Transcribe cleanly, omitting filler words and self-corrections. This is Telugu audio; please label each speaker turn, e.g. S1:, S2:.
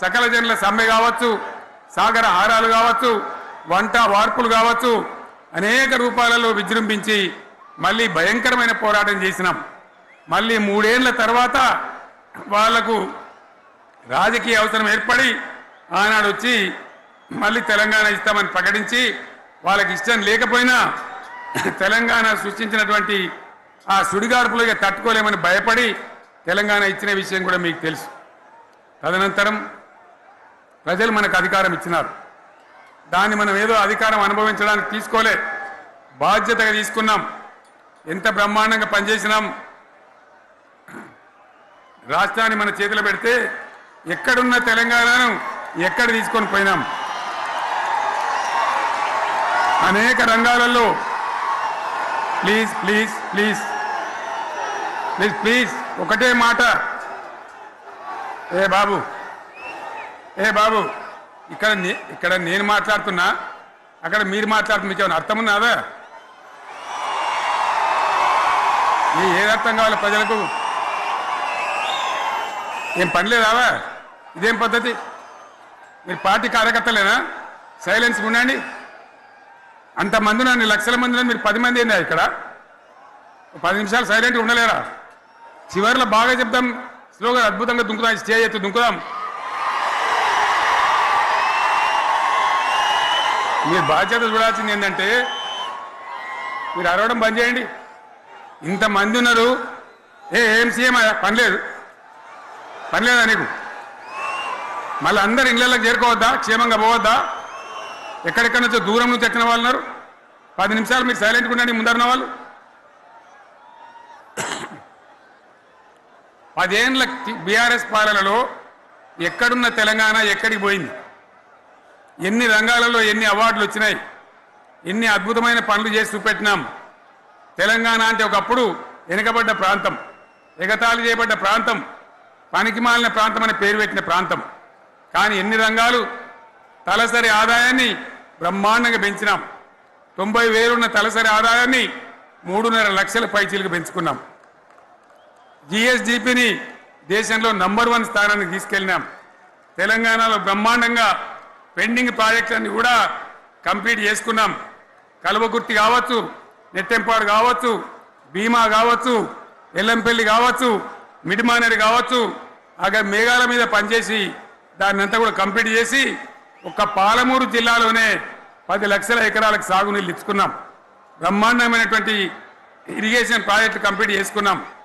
S1: సకల జనుల సమ్మె కావచ్చు, సాగర హారాలు కావచ్చు, వంట వార్పులు కావచ్చు, అనేక రూపాలలో విజృంభించి మళ్ళీ భయంకరమైన పోరాటం చేసినాం. మళ్ళీ 3 ఏళ్ల తర్వాత వాళ్లకు రాజకీయ అవసరం ఏర్పడి ఆనాడు వచ్చి మళ్ళీ తెలంగాణ ఇస్తామని ప్రకటించి వాళ్ళకి ఇష్టం లేకపోయినా తెలంగాణ సృష్టించినటువంటి ఆ సుడిగార్పులు తట్టుకోలేమని భయపడి తెలంగాణ ఇచ్చిన విషయం కూడా మీకు తెలుసు. తదనంతరం ప్రజలు మనకు అధికారం ఇచ్చినారు. దాన్ని మనం ఏదో అధికారం అనుభవించడానికి తీసుకోలే, బాధ్యతగా తీసుకున్నాం. ఎంత బ్రహ్మాండంగా పనిచేసినాం. రాష్ట్రాన్ని మన చేతిలో పెడితే ఎక్కడున్న తెలంగాణను ఎక్కడ తీసుకొని పోయినాం. అనేక రంగాలలో please please please please please ఒకటే మాట, ఏ బాబు ఇక్కడ నేను మాట్లాడుతున్నా, అక్కడ మీరు మాట్లాడుతున్నా, మీకు ఏమైనా అర్థం ఉన్నదా? ఏది అర్థం కావాలి ప్రజలకు? ఏం పని లేదావా? ఇదేం పద్ధతి? మీరు పార్టీ కార్యకర్తలేనా? సైలెన్స్ ఉండండి. అంతమంది నన్ను లక్షల మంది మీరు 10 మంది ఏందా ఇక్కడ? 10 నిమిషాలు సైలెంట్గా ఉండలేరా? చివరిలో బాగా చెప్తాం, స్లోగా అద్భుతంగా దుంకుదాం, స్టేజ్ ఎత్తి దుంకుదాం. మీరు బాధ్యత చూడాల్సింది ఏంటంటే మీరు అరవడం బంద్ చేయండి. ఇంతమంది ఉన్నారు, ఏం సీఎం పనిలేదా నీకు? మళ్ళీ అందరు ఇళ్ళకి చేరుకోవద్దా? క్షేమంగా పోవద్దా? ఎక్కడెక్కడి నుంచో దూరం నుంచి వచ్చిన వాళ్ళు ఉన్నారు. 10 నిమిషాలు మీరు సైలెంట్గా ఉండండి. ముందరున్న వాళ్ళు 10 ఏళ్ల బీఆర్ఎస్ పాలనలో ఎక్కడున్న తెలంగాణ ఎక్కడికి పోయింది? ఎన్ని రంగాలలో ఎన్ని అవార్డులు వచ్చినాయి? ఎన్ని అద్భుతమైన పనులు చేసి చూపెట్టినాం. తెలంగాణ అంటే ఒకప్పుడు వెనుకబడ్డ ప్రాంతం, ఎగతాళి చేయబడ్డ ప్రాంతం, పనికిమాలిన ప్రాంతం అని పేరు పెట్టిన ప్రాంతం. కానీ ఎన్ని రంగాలు, తలసరి ఆదాయాన్ని బ్రహ్మాండంగా పెంచినాం. 90,000 ఉన్న తలసరి ఆదాయాన్ని 3.5 లక్షల పైచీలకు పెంచుకున్నాం. జిఎస్డిపిని దేశంలో నంబర్ 1 స్థానానికి తీసుకెళ్ళినాం. తెలంగాణలో బ్రహ్మాండంగా పెండింగ్ ప్రాజెక్టులన్నీ కూడా కంప్లీట్ చేసుకున్నాం. కల్వకుర్తి కావచ్చు, నెట్టెంపాడు కావచ్చు, భీమా కావచ్చు, ఎల్లంపల్లి కావచ్చు, మిడిమానేరు కావచ్చు, అక్కడ మేఘాల మీద పనిచేసి దాన్ని అంతా కూడా కంప్లీట్ చేసి ఒక్క పాలమూరు జిల్లాలోనే 10 లక్షల ఎకరాలకు సాగునీళ్ళు ఇచ్చుకున్నాం. బ్రహ్మాండమైనటువంటి ఇరిగేషన్ ప్రాజెక్టులు కంప్లీట్ చేసుకున్నాం.